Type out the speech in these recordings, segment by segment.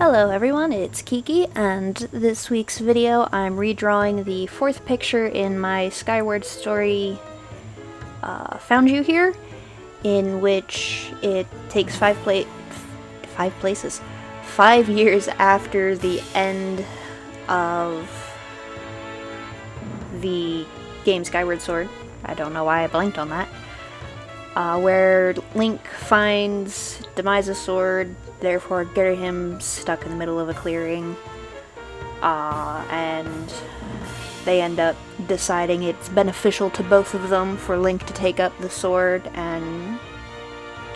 Hello everyone, it's Kiki, and this week's video I'm redrawing the fourth picture in my Skyward Story Found You Here, in which it takes 5 years after the end of the game Skyward Sword. I don't know why I blanked on that. Where Link finds Demise's sword, therefore getting him stuck in the middle of a clearing, and they end up deciding it's beneficial to both of them for Link to take up the sword and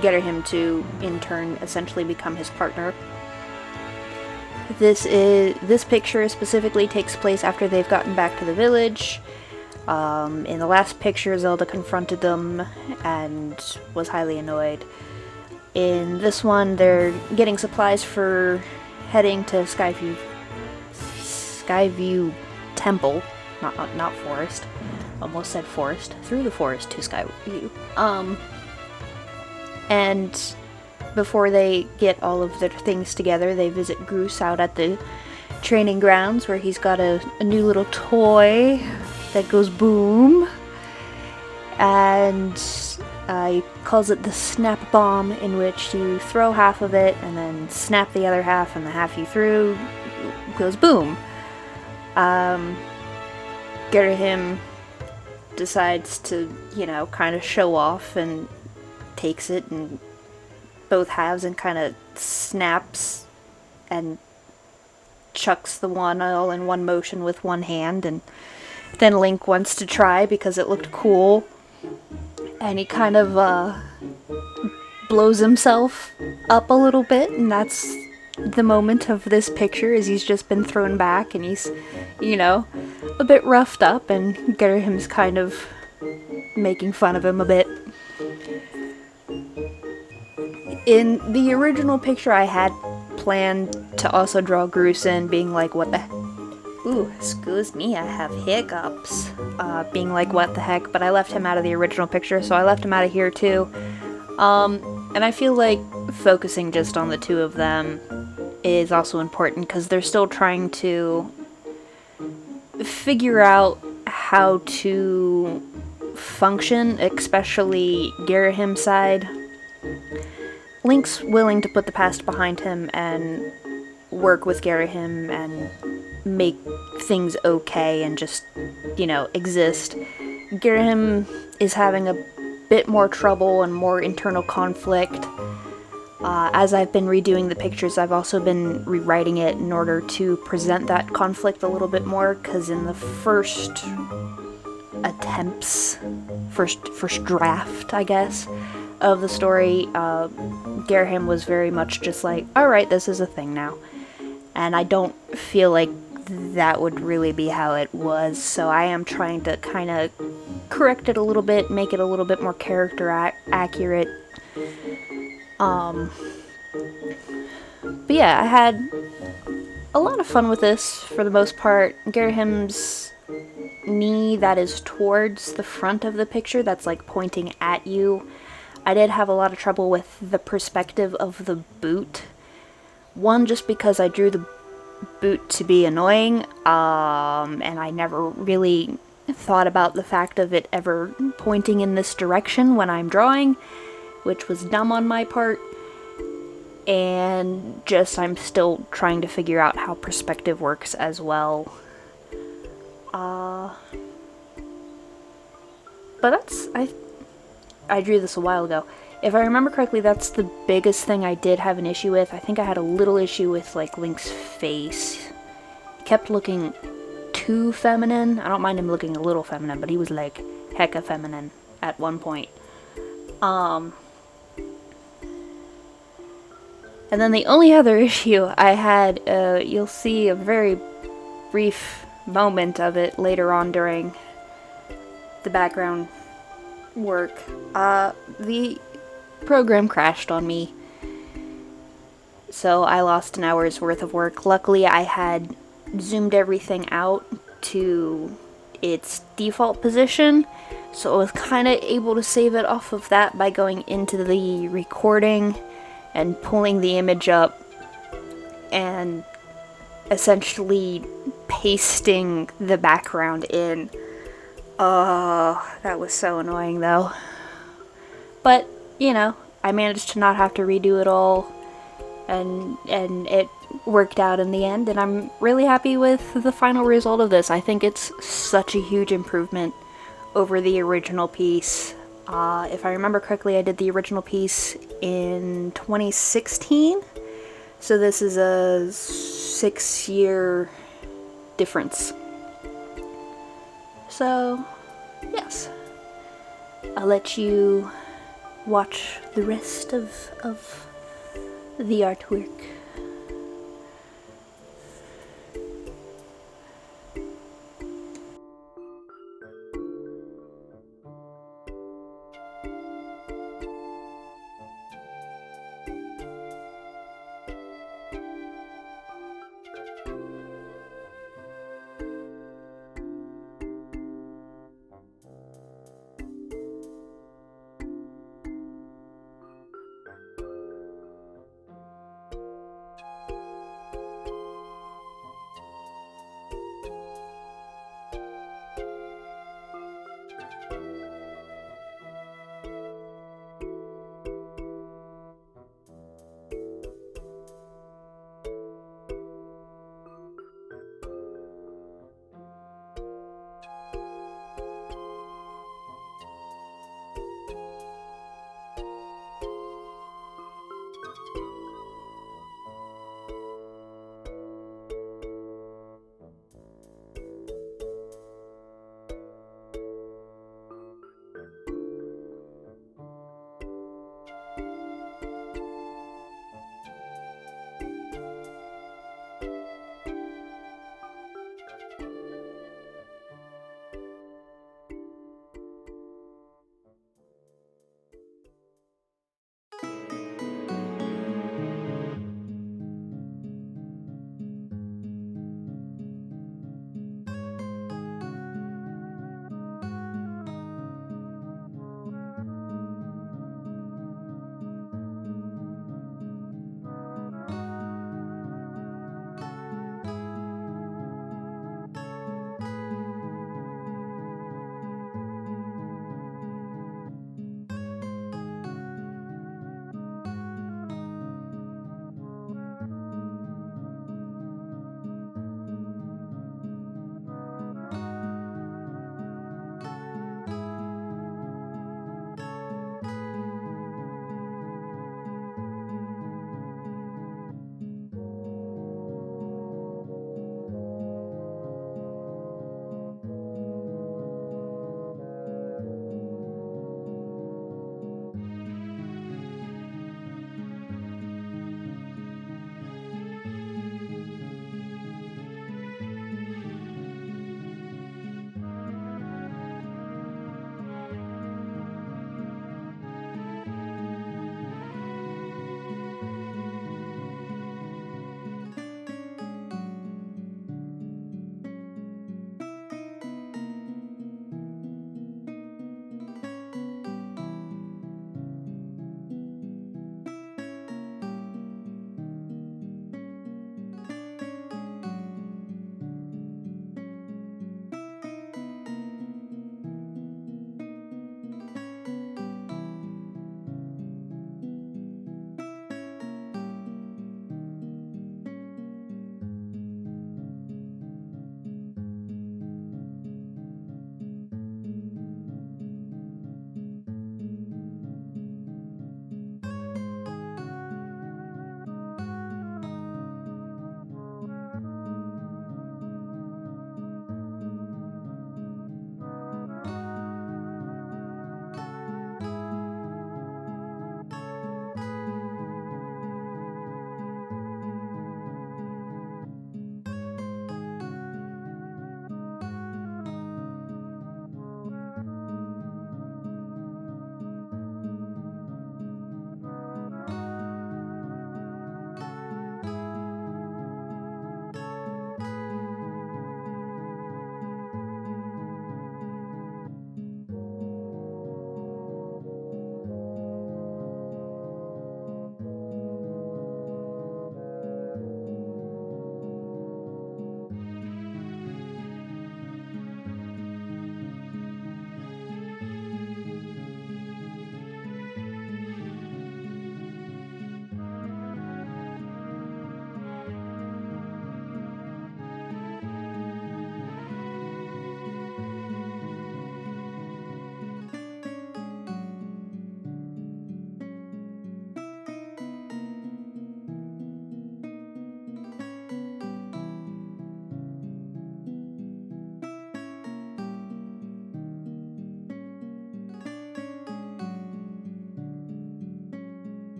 get him to, in turn, essentially become his partner. This picture specifically takes place after they've gotten back to the village. In the last picture, Zelda confronted them and was highly annoyed. In this one, they're getting supplies for heading to Skyview Temple, not forest. Almost said forest. Through the forest to Skyview. And before they get all of their things together, they visit Groose out at the training grounds, where he's got a new little toy that goes boom, and he calls it the snap bomb, in which you throw half of it and then snap the other half, and the half you threw goes boom. Girahim decides to, kind of show off and takes it and both halves and kind of snaps and chucks the one all in one motion with one hand, and then Link wants to try because it looked cool, and he kind of blows himself up a little bit, and that's the moment of this picture, is he's just been thrown back and he's, a bit roughed up, and Girahim's kind of making fun of him a bit. In the original picture, I had planned to also draw Groose in, being like, what the ooh, excuse me, I have hiccups. Being like, what the heck, but I left him out of the original picture, so I left him out of here too. And I feel like focusing just on the two of them is also important, because they're still trying to figure out how to function, especially Girahim's side. Link's willing to put the past behind him and work with Girahim and make things okay and just, exist. Girahim is having a bit more trouble and more internal conflict. As I've been redoing the pictures, I've also been rewriting it in order to present that conflict a little bit more, because in the first draft, I guess, of the story, Girahim was very much just like, alright, this is a thing now. And I don't feel like that would really be how it was, so I am trying to kind of correct it a little bit, make it a little bit more character accurate. But yeah, I had a lot of fun with this for the most part. Girahim's knee that is towards the front of the picture, that's like pointing at you, I did have a lot of trouble with the perspective of the boot. One, just because I drew the boot to be annoying, and I never really thought about the fact of it ever pointing in this direction when I'm drawing, which was dumb on my part, and just I'm still trying to figure out how perspective works as well. But I drew this a while ago. If I remember correctly, that's the biggest thing I did have an issue with. I think I had a little issue with, like, Link's face. He kept looking too feminine. I don't mind him looking a little feminine, but he was, like, hecka feminine at one point. And then the only other issue I had, you'll see a very brief moment of it later on during the background work. The program crashed on me, so I lost an hour's worth of work. Luckily, I had zoomed everything out to its default position, so I was kind of able to save it off of that by going into the recording and pulling the image up and essentially pasting the background in. Oh, that was so annoying though. But, you know, I managed to not have to redo it all, and it worked out in the end, and I'm really happy with the final result of this. I think it's such a huge improvement over the original piece. If I remember correctly, I did the original piece in 2016, so this is a 6-year difference. So, yes. I'll let you watch the rest of the artwork.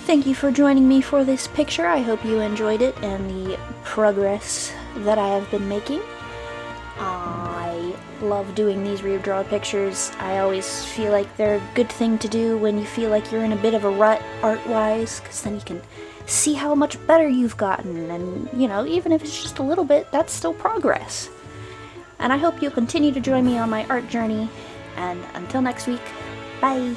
thank you for joining me for this picture. I hope you enjoyed it and the progress that I have been making. I love doing these redraw pictures. I always feel like they're a good thing to do when you feel like you're in a bit of a rut art-wise, because then you can see how much better you've gotten, and, you know, even if it's just a little bit, that's still progress. And I hope you'll continue to join me on my art journey, and until next week, bye!